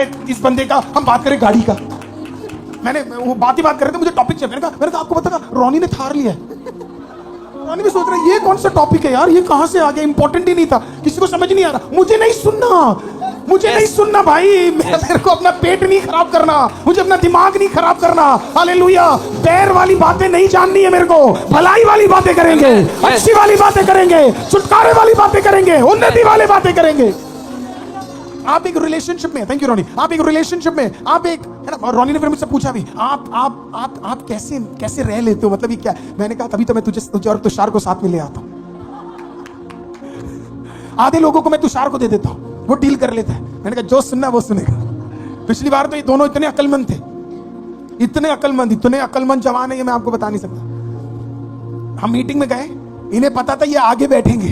इस बंदे का हम बात करें गाड़ी का। मैंने वो बात ही बात कर रहे थे, मुझे टॉपिक चाहिए। मैंने कहा आपको पता है रोनी ने थार लिया है। रोनी भी सोच रहा है ये कौन सा टॉपिक है यार, ये कहां से आ गया, इंपॉर्टेंट ही नहीं था, किसी को समझ नहीं आ रहा। मुझे नहीं सुनना भाई, मेरे को अपना पेट नहीं खराब करना, मुझे अपना दिमाग नहीं खराब करना। हालेलुया। पैर वाली बातें नहीं जाननी है मेरे को, भलाई वाली बातें करेंगे, अच्छी वाली बातें करेंगे, छुटकारे वाली बातें करेंगे, उन्नति वाली बातें करेंगे। आप एक रिलेशनशिप में, थैंक यू रोनी, आप एक रिलेशनशिप में, आप एक, है ना। रोनी ने फिर मुझसे पूछा भी, आप कैसे रह लेते हो, मतलब ये क्या। मैंने कहा तभी तो मैं तुझे और तुषार को साथ में ले आता हूं। आधे लोगों को मैं तुषार को दे देता हूं, वो डील कर लेता है। मैंने कहा जो सुनना वो सुनेगा। पिछली बार तो ये दोनों इतने अक्लमंद थे, इतने अक्लमंद जवान है, ये मैं आपको बता नहीं सकता। हम मीटिंग में गए, इन्हें पता था ये आगे बैठेंगे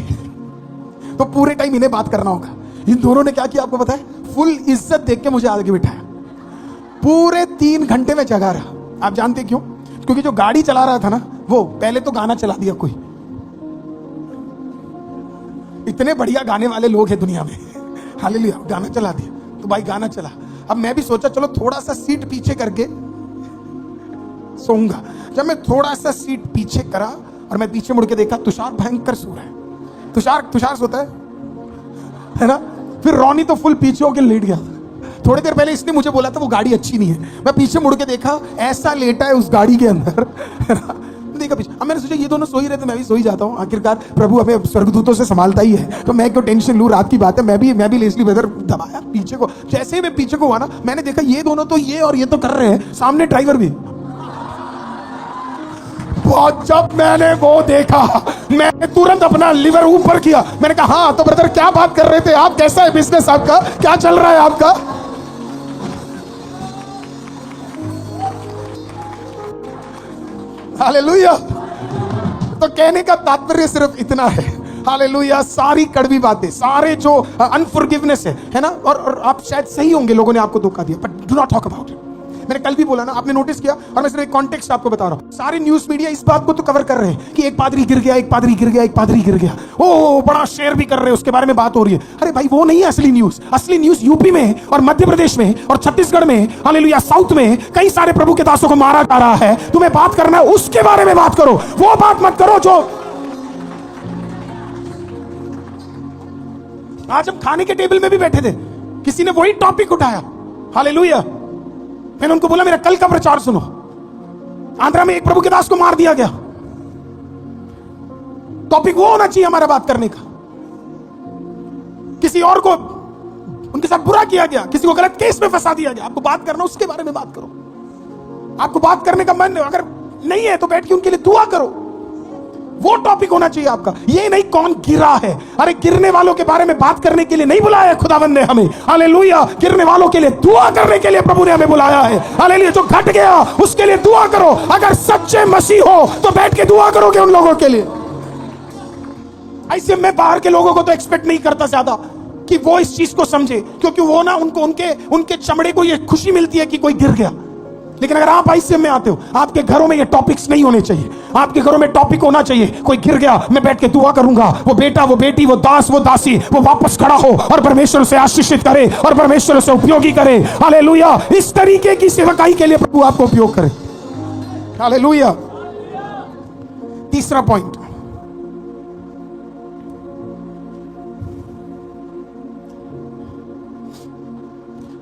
तो पूरे टाइम इन्हें बात करना होगा। इन दोनों ने क्या किया आपको पता है, फुल इज्जत देख के मुझे आगे बिठाया। पूरे 3 घंटे में जगा रहा। आप जानते क्यों? क्योंकि जो गाड़ी चला रहा था ना, वो पहले तो गाना चला दिया। कोई इतने बढ़िया गाने वाले लोग हैं दुनिया में, हालेलुया, गाना चला दिया। तो भाई गाना चला, अब मैं भी सोचा चलो थोड़ा सा सीट पीछे करके सोऊंगा। जब मैं थोड़ा सा सीट पीछे करा और मैं पीछे मुड़ के देखा, तुषार भयंकर सो रहा है। तुषार सोता है ना। फिर रोनी तो फुल पीछे होकर लेट गया। थोड़ी देर पहले इसने मुझे बोला था वो गाड़ी अच्छी नहीं है, मैं पीछे मुड़ के देखा ऐसा लेटा है उस गाड़ी के अंदर, है ना। देखा पीछे। अब मैंने सोचा ये दोनों सो ही रहे थे, मैं भी सो ही जाता हूँ, आखिरकार प्रभु हमें स्वर्गदूतों से संभालता ही है, तो मैं क्यों टेंशन लूं, रात की बात है। मैं भी लेस्ली ब्रदर दबाया पीछे को। जैसे ही मैं पीछे को हुआ ना, मैंने देखा ये दोनों तो ये और ये तो कर रहे हैं, सामने ड्राइवर भी। जब मैंने वो देखा, मैंने तुरंत अपना लिवर ऊपर किया। मैंने कहा हाँ तो ब्रदर क्या बात कर रहे थे आप, कैसा है बिजनेस आपका, क्या चल रहा है आपका। हालेलुया। तो कहने का तात्पर्य सिर्फ इतना है, हालेलुया, सारी कड़वी बातें, सारे जो अनफॉरगिवनेस है ना, और आप शायद सही होंगे, लोगों ने आपको धोखा दिया, but do not talk about it. मैंने कल भी बोला ना, आपने नोटिस किया, और मैं सिर्फ एक कॉन्टेक्स्ट आपको बता रहा हूं। सारे न्यूज़ मीडिया इस बात को तो कवर कर रहे हैं कि एक पादरी गिर गया, ओ बड़ा शेयर भी कर रहे हैं, उसके बारे में बात हो रही है। अरे भाई वो नहीं है असली न्यूज़ यूपी में और मध्य प्रदेश में और छत्तीसगढ़ में, हालेलुया, साउथ में कई सारे प्रभु के दासों को मारा जा रहा है। तुम्हें बात करना है उसके बारे में बात करो, वो बात मत करो जो। आज हम खाने के टेबल में भी बैठे थे, किसी ने वही टॉपिक उठाया, हालेलुया। मैंने उनको बोला मेरा कल का प्रचार सुनो, आंध्रा में एक प्रभु के दास को मार दिया गया। टॉपिक वो होना चाहिए हमारा बात करने का। किसी और को उनके साथ बुरा किया गया, किसी को गलत केस में फंसा दिया गया, आपको बात करना उसके बारे में बात करो। आपको बात करने का मन अगर नहीं है तो बैठ के उनके लिए दुआ करो, वो टॉपिक होना चाहिए आपका। ये नहीं कौन गिरा है। अरे गिरने वालों के बारे में बात करने के लिए नहीं बुलाया है खुदावंद ने हमें, हालेलुया। गिरने वालों के लिए दुआ करने के लिए प्रभु ने हमें बुलाया है, हालेलुया। जो घट गया उसके लिए दुआ करो। अगर सच्चे मसीह हो तो बैठ के दुआ करोगे उन लोगों के लिए। ऐसे मैं बाहर के लोगों को तो एक्सपेक्ट नहीं करता ज्यादा कि वो इस चीज को समझे, क्योंकि वो ना उनको उनके चमड़े को ये खुशी मिलती है कि कोई गिर गया। लेकिन अगर आप आईसीएम में आते हो, आपके घरों में ये टॉपिक्स नहीं होने चाहिए। आपके घरों में टॉपिक होना चाहिए, कोई गिर गया मैं बैठ के दुआ करूंगा, वो बेटा, वो बेटी, वो दास, वो दासी, वो वापस खड़ा हो और परमेश्वर से आशीषित करे और परमेश्वर से उपयोगी करे, हालेलुया। इस तरीके की सेवकाई के लिए प्रभु आपको उपयोग करे, हालेलुया। तीसरा point,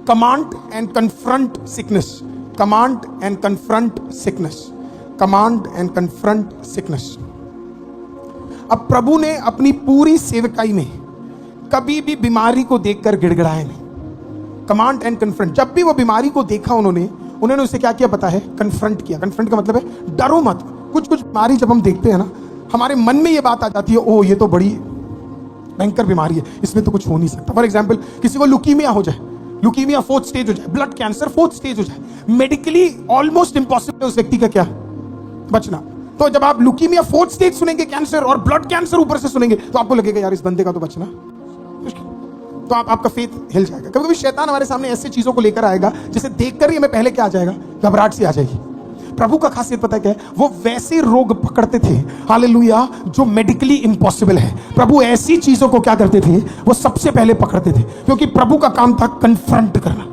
command and confront sickness. Command and confront sickness, command and confront sickness. अब प्रभु ने अपनी पूरी सेवकाई में कभी भी बीमारी को देखकर गिड़गिड़ाया नहीं। कमांड एंड कन्फ्रंट, जब भी वो बीमारी को देखा उन्होंने उसे क्या किया पता है? कन्फ्रंट किया। कन्फ्रंट का मतलब है डरो मत। कुछ बीमारी जब हम देखते हैं ना, हमारे मन में ये बात आ जाती है, ओ ये तो बड़ी भयंकर बीमारी है, इसमें तो कुछ हो नहीं सकता। फॉर एग्जाम्पल, किसी को लुकीमिया हो जाए, लुकीमिया 4th स्टेज हो जाए, ब्लड कैंसर 4th स्टेज हो जाए, मेडिकली ऑलमोस्ट इंपॉसिबल है उस व्यक्ति का क्या बचना। तो जब आप लुकीमिया 4th स्टेज सुनेंगे, कैंसर और ब्लड कैंसर ऊपर से सुनेंगे, तो आपको लगेगा यार इस बंदे का तो बचना मुश्किल। तो आपका फेथ हिल जाएगा। कभी कभी शैतान हमारे सामने ऐसी चीजों को लेकर आएगा जिसे देखकर ही हमें पहले क्या आ जाएगा? घबराहट सी आ जाएगी। प्रभु का खासियत पता है क्या है? वो वैसे रोग पकड़ते थे, हालेलुया, जो मेडिकली इम्पॉसिबल है। प्रभु ऐसी चीजों को क्या करते थे? वो सबसे पहले पकड़ते थे, क्योंकि प्रभु का काम था कन्फ्रंट करना।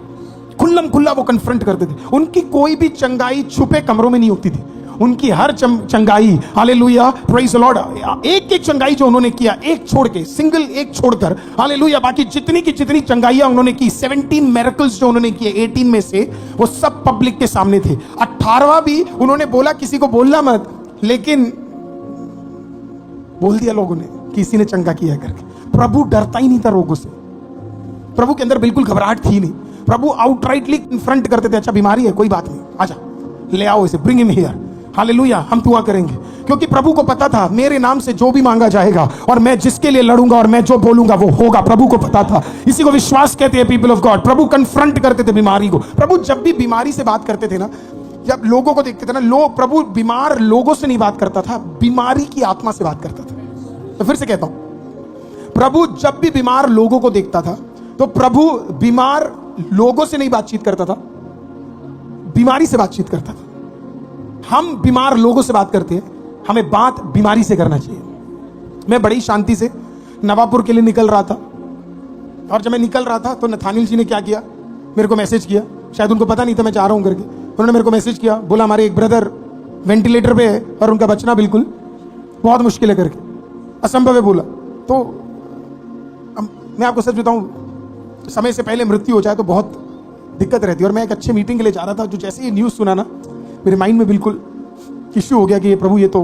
खुला वो कन्फ्रंट करते थे। उनकी कोई भी चंगाई छुपे कमरों में नहीं होती थी, उनकी हर चंगाई, हालेलुया, प्रेज द लॉर्ड, एक एक चंगाई जो उन्होंने किया, एक छोड़ के, सिंगल एक छोड़कर, हालेलुया, बाकी जितनी की जितनी चंगाइयां उन्होंने की, 17 मिरेकल्स जो उन्होंने किए 18 में से, वो सब पब्लिक के सामने थे। 18वां भी उन्होंने बोला किसी को बोलना मत, लेकिन बोल दिया लोगों ने किसी ने चंगा किया करके। प्रभु डरता ही नहीं था रोगों से, प्रभु के अंदर बिल्कुल घबराहट थी नहीं। प्रभु आउटराइटली कन्फ्रंट करते थे, अच्छा बीमारी है कोई बात नहीं, आजा ले आओ इसे, ब्रिंग हिम हियर, हालेलुया, हम दुआ करेंगे। क्योंकि प्रभु को पता था मेरे नाम से जो भी मांगा जाएगा और मैं जिसके लिए लड़ूंगा और मैं जो बोलूंगा वो होगा। प्रभु को पता था, इसी को विश्वास कहते हैं people of God. Prabhu confront करते थे बीमारी को। प्रभु जब भी बीमारी से बात करते थे ना, जब लोगों को देखते थे ना, प्रभु बीमार लोगों से नहीं बात करता था, बीमारी की आत्मा से बात करता था। तो फिर से कहता हूं, प्रभु जब भी बीमार लोगों को देखता था तो प्रभु बीमार लोगों से नहीं बातचीत करता था, बीमारी से बातचीत करता था। हम बीमार लोगों से बात करते हैं, हमें बात बीमारी से करना चाहिए। मैं बड़ी शांति से नवापुर के लिए निकल रहा था, और जब मैं निकल रहा था तो नथानिल जी ने क्या किया, मेरे को मैसेज किया। शायद उनको पता नहीं था मैं जा रहा हूं करके, उन्होंने मेरे को मैसेज किया, बोला हमारे एक ब्रदर वेंटिलेटर पे है और उनका बचना बिल्कुल बहुत मुश्किल है करके, असंभव है बोला। तो मैं आपको सच बताऊं, समय से पहले मृत्यु हो जाए तो बहुत दिक्कत रहती है। और मैं एक अच्छे मीटिंग के लिए जा रहा था, जो जैसे ये न्यूज़ सुना ना, मेरे माइंड में बिल्कुल इश्यू हो गया कि ये प्रभु ये तो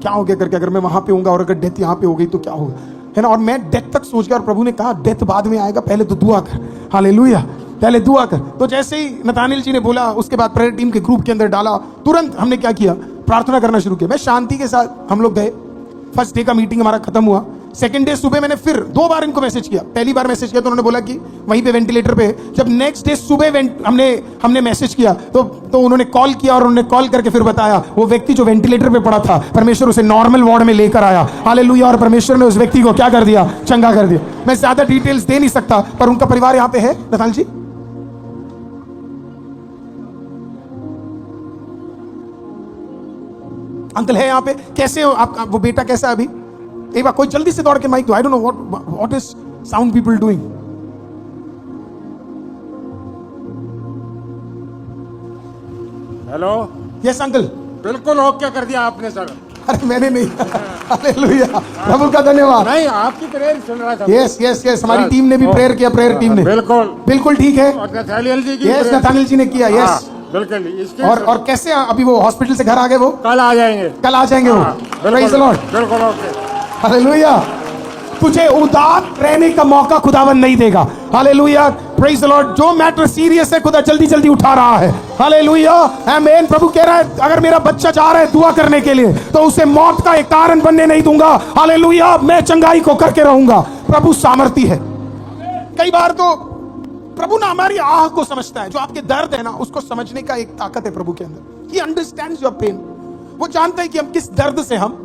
क्या हो गया करके, अगर मैं वहां पे होऊंगा और अगर डेथ यहाँ पे हो गई तो क्या होगा, है ना। और मैं डेथ तक सोच गया, और प्रभु ने कहा डेथ बाद में आएगा, पहले तो दुआ कर, हालेलुया, पहले दुआ कर। तो जैसे ही नथानिल जी ने बोला, उसके बाद प्रेयर टीम के ग्रुप के अंदर डाला, तुरंत हमने क्या किया, प्रार्थना करना शुरू किया। मैं शांति के साथ, हम लोग गए, फर्स्ट डे का मीटिंग हमारा खत्म हुआ। सेकंड डे सुबह मैंने फिर 2 बार इनको मैसेज किया। पहली बार मैसेज किया तो उन्होंने बोला कि वहीं पे वेंटिलेटर पे। जब नेक्स्ट डे सुबह हमने मैसेज किया तो उन्होंने कॉल किया, और उन्होंने कॉल करके फिर बताया वो व्यक्ति जो वेंटिलेटर पे पड़ा था, परमेश्वर उसे नॉर्मल वार्ड में लेकर आया, हालेलुया, और परमेश्वर ने उस व्यक्ति को क्या कर दिया, चंगा कर दिया। मैं ज्यादा डिटेल्स दे नहीं सकता, पर उनका परिवार यहाँ पे है। नथानिल जी, अंकल है यहाँ पे, कैसे हो आपका वो बेटा, कैसा है अभी? एक बार कोई जल्दी से दौड़ के माइक दो। I don't know what is sound people doing. Hello, yes uncle. बिल्कुल ओके कर दिया आपने सर। अरे मैंने नहीं, हालेलुया, प्रभु का धन्यवाद। नहीं, आपकी प्रेयर सुन रहा था। यस यस यस, हमारी टीम ने भी प्रेयर किया, प्रेयर टीम ने बिल्कुल ठीक है। और नथानिल जी की, यस, नथानिल जी ने किया, यस बिल्कुल। और कैसे अभी वो हॉस्पिटल से घर आ गए? वो कल आ जाएंगे, कल आ जाएंगे वो। प्रेज द लॉर्ड, बिल्कुल ओके, हालेलुया। तुझे उदास रहने का मौका खुदावन नहीं देगा, हालेलुया, प्रेज द लॉर्ड। जो मैटर सीरियस है खुदा जल्दी जल्दी उठा रहा है, हालेलुया, आमीन। प्रभु कह रहा है अगर मेरा बच्चा जा रहा है दुआ करने के लिए तो उसे मौत का एक कारण बनने नहीं दूंगा, हालेलुया, मैं चंगाई को करके रहूंगा। प्रभु सामर्थी है। कई बार तो प्रभु ना हमारी आह को समझता है, जो आपके दर्द है ना उसको समझने का एक ताकत है प्रभु के अंदर। He understands your pain। वो जानता है कि हम किस दर्द से हम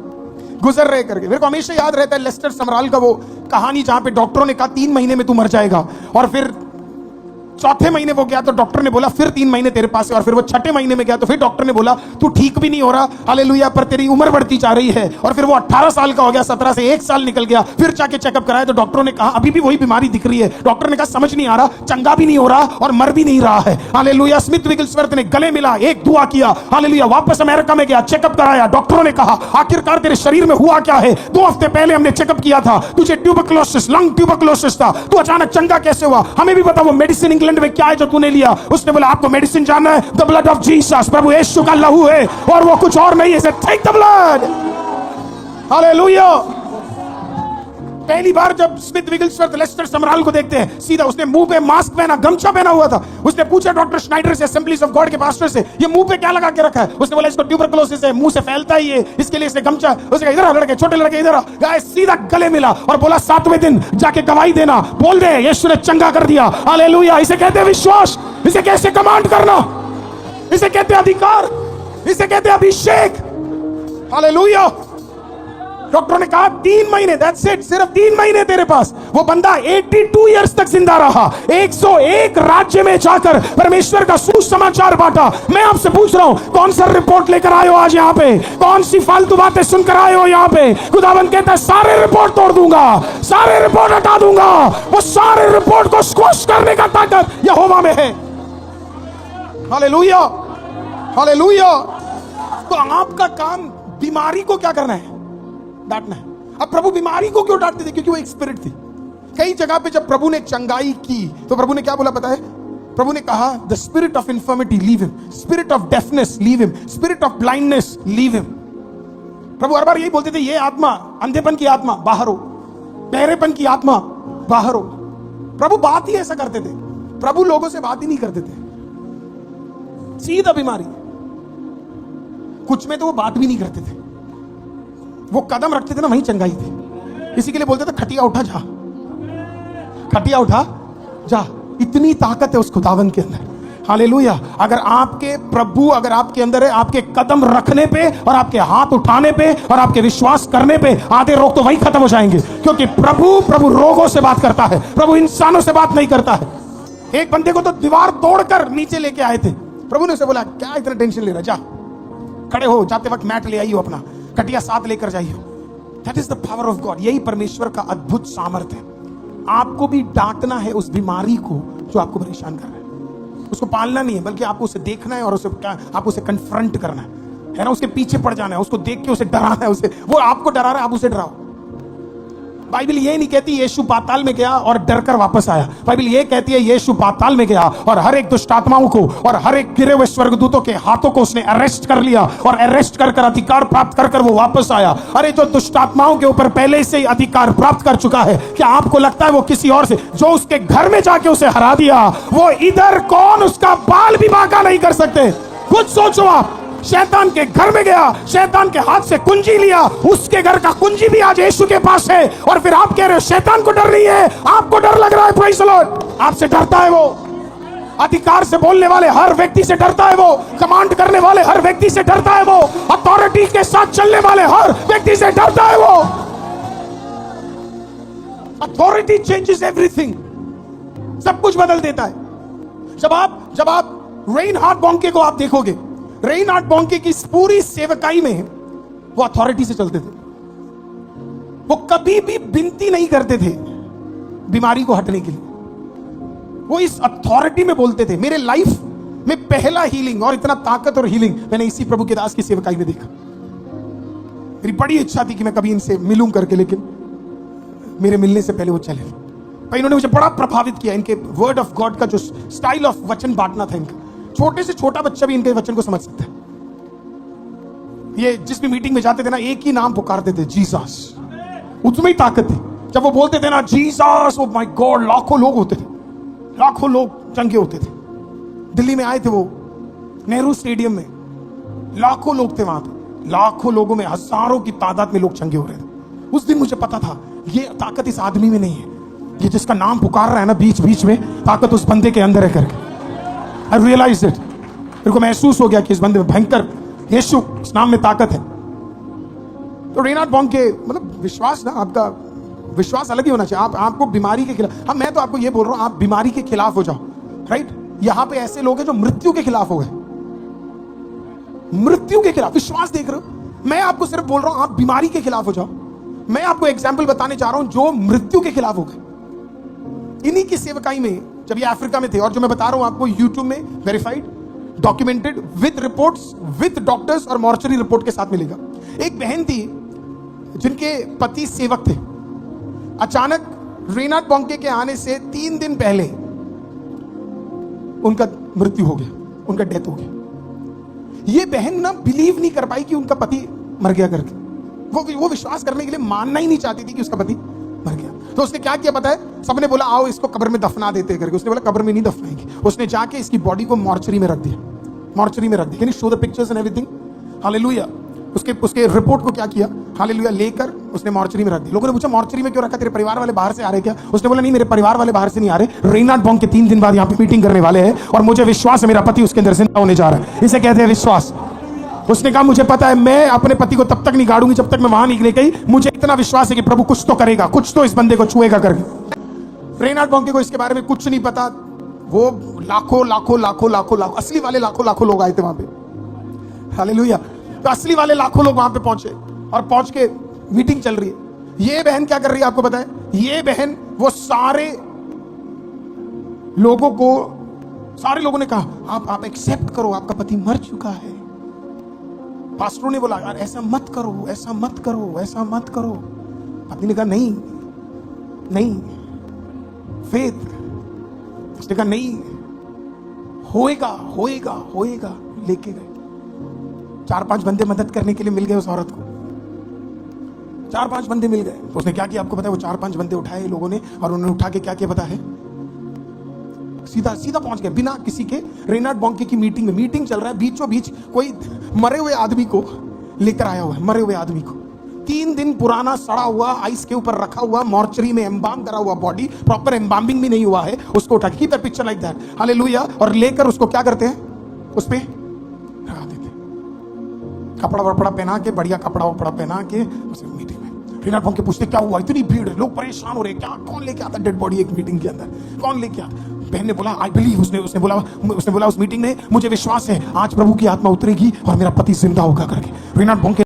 गुजर रहे करके। मेरे को हमेशा याद रहता है लेस्टर समराल का वो कहानी, जहां पे डॉक्टरों ने कहा 3 महीने में तू मर जाएगा, और फिर चौथे महीने वो गया तो डॉक्टर ने बोला फिर 3 महीने तेरे पास है, और फिर वो छठे महीने में गया तो फिर डॉक्टर ने बोला तू ठीक भी नहीं हो रहा, हालेलुया, पर तेरी उम्र बढ़ती जा रही है। और फिर वो 18 साल का हो गया, 17 से 1 साल निकल गया, फिर जाके चेकअप कराया तो डॉक्टरों ने कहा अभी भी वही बीमारी दिख रही है। डॉक्टर ने कहा समझ नहीं आ रहा, चंगा भी नहीं हो रहा और मर भी नहीं रहा है, हालेलुया। स्मिथ विगलस्वर्थ ने गले मिला, एक दुआ किया, हालेलुया, वापस अमेरिका में गया, चेकअप कराया, डॉक्टरों ने कहा आखिरकार तेरे शरीर में हुआ क्या है? 2 हफ्ते पहले हमने चेकअप किया था, तुझे ट्यूबरकुलोसिस, लंग ट्यूबरकुलोसिस था, तू अचानक चंगा कैसे हुआ? हमें भी पता वो मेडिसिन इंग्लैंड में क्या है जो तूने लिया। उसने बोला आपको मेडिसिन जानना है, द ब्लड ऑफ जीसस, प्रभु यीशु का लहू है और वो कुछ और नहीं है, टेक द ब्लड, हालेलुया। पहली बार जब स्मिथ विगलस्वर्थ लेस्टर समराल को देखते हैं, सीधा उसने मुंह पे मास्क पहना, गमछा पहना हुआ था। उसने पूछा डॉक्टर श्नाइडर से, असेंबलीज ऑफ गॉड के पास्टर से, ये मुंह पे क्या लगा के रखा है? उसने बोला इसको ट्यूबरकुलोसिस है, मुंह से फैलता ही है, इसके लिए इसने गमछा। उसने कहा इधर आ लड़के, छोटे लड़के इधर आ। गाइस सीधा गले मिला और बोला 7वें दिन जाके गवाही देना, बोल दे यीशु ने चंगा कर दिया, हालेलुया। इसे कहते हैं विश्वास, इसे कैसे कमांड करना, इसे कहते हैं अधिकार, इसे कहते हैं अभिषेक, हालेलुया। डॉक्टरों ने कहा 3 महीने, दैट्स इट, सिर्फ 3 महीने तेरे पास। वो बंदा 82 इयर्स तक जिंदा रहा, 101 राज्य में जाकर परमेश्वर का सुसमाचार बांटा। मैं आपसे पूछ रहा हूं कौन सा रिपोर्ट लेकर आए हो आज यहाँ पे? कौन सी फालतू बातें सुनकर आए हो यहाँ पे? खुदावन कहता है सारे रिपोर्ट तोड़ दूंगा, सारे रिपोर्ट हटा दूंगा। वो सारे रिपोर्ट को स्क्वैश करने का ताकत यहोवा में है। Hallelujah, hallelujah. तो आपका काम बीमारी को क्या करना है? डांटना है। अब प्रभु बीमारी को क्यों डांटते थे? क्योंकि वो एक स्पिरिट थी। कई जगह पे जब प्रभु ने चंगाई की तो प्रभु ने क्या बोला पता है? प्रभु ने कहा the spirit of infirmity leave him, spirit of deafness leave him, spirit of blindness leave him. प्रभु हर बार यही बोलते थे, ये आत्मा, अंधेपन की आत्मा बाहर हो, बहरेपन की आत्मा बाहर हो। प्रभु बात ही ऐसा करते थे। प्रभु लोगों से बात ही नहीं करते थे, सीधा बीमारी। कुछ में तो वो बात भी नहीं करते थे, वो कदम रखते थे ना, वहीं चंगाई थी। इसी के लिए बोलते थे खटिया उठा जा, खटिया उठा जा। इतनी ताकत है उस खुदावन के अंदर। हालेलुया। अगर आपके प्रभु अगर आपके अंदर है, आपके कदम रखने पे और आपके हाथ उठाने पे और आपके विश्वास करने पे आधे रोग तो वही खत्म हो जाएंगे। क्योंकि प्रभु रोगों से बात करता है, प्रभु इंसानों से बात नहीं करता है। एक बंदे को तो दीवार तोड़कर नीचे लेके आए थे। प्रभु ने उसे बोला क्या इतना टेंशन ले रहा, जा खड़े हो, जाते वक्त मैट ले आइयो, अपना खटिया साथ लेकर जाइयो। That is the power of God. यही परमेश्वर का अद्भुत सामर्थ्य है। आपको भी डांटना है उस बीमारी को जो आपको परेशान कर रहा है। उसको पालना नहीं है, बल्कि आपको उसे देखना है और उसे आप उसे कन्फ्रंट करना है ना। उसके पीछे पड़ जाना है, उसको देख के उसे डराना है। उसे, वो आपको डरा रहा है, आप उसे डराओ। बाइबल ये नहीं कहती यीशु पाताल में गया और डरकर वापस आया। बाइबल ये कहती है यीशु पाताल में गया और हर एक दुष्ट आत्माओं को और हर एक गिरे हुए स्वर्गदूतों के हाथों को उसने अरेस्ट कर लिया और अरेस्ट कर अधिकार प्राप्त कर वो वापस आया। अरे जो दुष्ट आत्माओं के ऊपर पहले से ही अधिकार प्राप्त कर चुका है, क्या आपको लगता है वो किसी और से, जो उसके घर में जाके उसे हरा दिया, वो इधर कौन उसका बाल भी बांका नहीं कर सकते? खुद सोचो आप। शैतान के घर में गया, शैतान के हाथ से कुंजी लिया, उसके घर का कुंजी भी आज यीशु के पास है। और फिर आप कह रहे हो शैतान को डर नहीं है, आपको डर लग रहा है। Praise the Lord. आपसे डरता है वो। अधिकार से बोलने वाले हर व्यक्ति से डरता है वो। कमांड करने वाले हर व्यक्ति से डरता है वो। अथॉरिटी के साथ चलने वाले हर व्यक्ति से डरता है वो। Authority changes everything. सब कुछ बदल देता है। जब आप रेनहार्ड बॉन्के को आप देखोगे, रेनहार्ड बॉन्के की पूरी सेवकाई में वो अथॉरिटी से चलते थे। वो कभी भी विनती नहीं करते थे बीमारी को हटने के लिए, वो इस अथॉरिटी में बोलते थे। मेरे लाइफ में पहला हीलिंग और इतना ताकत और हीलिंग मैंने इसी प्रभु के दास की सेवकाई में देखा। मेरी बड़ी इच्छा थी कि मैं कभी इनसे मिलूं करके, लेकिन मेरे मिलने से पहले वो चले। पर इन्होंने मुझे बड़ा प्रभावित किया। इनके वर्ड ऑफ गॉड का जो स्टाइल ऑफ वचन बांटना था इनका, छोटे से छोटा बच्चा भी इनके वचन को समझ सकता है। ये जिस भी मीटिंग में जाते थे ना, एक ही नाम पुकारते थे, जीसस। उसमें ही ताकत थी। जब वो बोलते थे ना जीसस, ओ माय गॉड, लाखों लोग होते थे, लाखों लोग चंगे होते थे। दिल्ली में आए थे वो, नेहरू स्टेडियम में लाखों लोग थे वहां पे। लाखों लोगों में हजारों की तादाद में लोग चंगे हो रहे थे। उस दिन मुझे पता था ये ताकत इस आदमी में नहीं है, ये जिसका नाम पुकार रहा है ना बीच बीच में, ताकत उस बंदे के अंदर है करके। I realized it। मेरे को महसूस हो गया कि इस बंदे में भयंकर यीशु इस नाम में ताकत है। तो रेनहार्ड बॉन्के मतलब विश्वास ना, आपका विश्वास अलग ही होना चाहिए। आपको बीमारी के खिलाफ, हाँ मैं तो आपको ये बोल रहा हूं, आप बीमारी के खिलाफ हो जाओ। राइट। यहां पे ऐसे लोग हैं जो मृत्यु के खिलाफ हो गए, मृत्यु के खिलाफ विश्वास देख रहे हो। मैं आपको सिर्फ बोल रहा हूं आप बीमारी के खिलाफ हो जाओ। मैं आपको एग्जाम्पल बताने जा रहा हूं जो मृत्यु के खिलाफ हो गए। इन्हीं की सेवकाई में जब ये अफ्रीका में थे, और जो मैं बता रहा हूं आपको यूट्यूब में verified, documented, with reports, with doctors और मॉर्चरी रिपोर्ट के साथ मिलेगा। एक बहन थी जिनके पति सेवक थे। अचानक रेनहार्ड बॉन्के के आने से 3 दिन पहले उनका मृत्यु हो गया, उनका डेथ हो गया। ये बहन ना बिलीव नहीं कर पाई कि उनका पति मर गया करके। वो विश्वास करने के लिए मानना ही नहीं चाहती थी कि उसका पति मर गया। तो उसने क्या किया पता है? सबने बोला आओ इसको कब्र में दफना देते करके। उसने बोला कब्र में नहीं दफनाएंगे। उसने जाके इसकी बॉडी को मॉर्चरी में रख दिया, मॉर्चरी में रख दिया। Can you show the pictures and everything? Hallelujah. उसके रिपोर्ट को क्या किया? हालेलुया, लेकर उसने मॉर्चरी में रख दिया। लोगों ने पूछा मॉर्चरी में क्यों रखा? तेरे परिवार वाले बाहर से आ रहे क्या? उसने बोला नहीं, मेरे परिवार वाले बाहर से नहीं आ रहे। रेनहार्ड बॉन्के 3 दिन बाद यहाँ पे मीटिंग करने वाले हैं और मुझे विश्वास है मेरा पति उसके अंदर जिंदा होने जा रहा है। इसे कहते हैं विश्वास। उसने कहा मुझे पता है मैं अपने पति को तब तक नहीं गाड़ूंगी जब तक मैं वहां नहीं गई। मुझे इतना विश्वास है कि प्रभु कुछ तो करेगा, कुछ तो इस बंदे को छुएगा करके। रेनहार्ड बॉन्के को इसके बारे में कुछ नहीं पता। वो लाखों असली वाले लाखों लोग आए थे वहां पे। हालेलुया। तो असली वाले लाखों लोग वहां पे पहुंचे और पहुंच के मीटिंग चल रही है। ये बहन क्या कर रही है आपको पता है? ये बहन वो सारे लोगों को सारे लोगों ने कहा आप एक्सेप्ट करो, आपका पति मर चुका है। पास्टरों ने बोला यार ऐसा मत करो, ऐसा मत करो, ऐसा मत करो। पत्नी ने कहा नहीं नहीं, फेथ। उसने कहा नहीं, होएगा होएगा होएगा। लेके गए, 4-5 बंदे मदद करने के लिए मिल गए उस औरत को, 4-5 बंदे मिल गए। तो उसने क्या किया आपको पता है? वो 4-5 बंदे उठाए लोगों ने, और उन्होंने उठा के क्या किया पता है? सीधा सीधा पहुंच गए बिना किसी के। रेनार्ड बॉन्के की मीटिंग में, मीटिंग चल रहा है, बीचों बीच कोई मरे हुए आदमी को लेकर आया हुआ है, मरे हुए आदमी को 3 दिन पुराना सड़ा हुआ आइस के ऊपर रखा हुआ, मॉर्चरी में एम्बाम करा हुआ बॉडी, प्रॉपर एम्बामिंग भी नहीं हुआ है, उसको उठा के keep that picture like that, hallelujah. और लेकर उसको क्या करते हैं? उस पे रखा देते, कपड़ा वपड़ा पहना के, बढ़िया कपड़ा वपड़ा पहना के उसे मीटिंग में। रेनार्ड बॉन्के पूछते क्या हुआ, इतनी भीड़ है, लोग परेशान हो रहे, क्या कौन लेके आता डेड बॉडी एक मीटिंग के अंदर, कौन लेके आता? बहन ने बोला आई बिलीव, उसने बोला उस मीटिंग में मुझे विश्वास है आज प्रभु की आत्मा उतरेगी और मेरा पति जिंदा होगा करके। रेनार्ड बॉन्के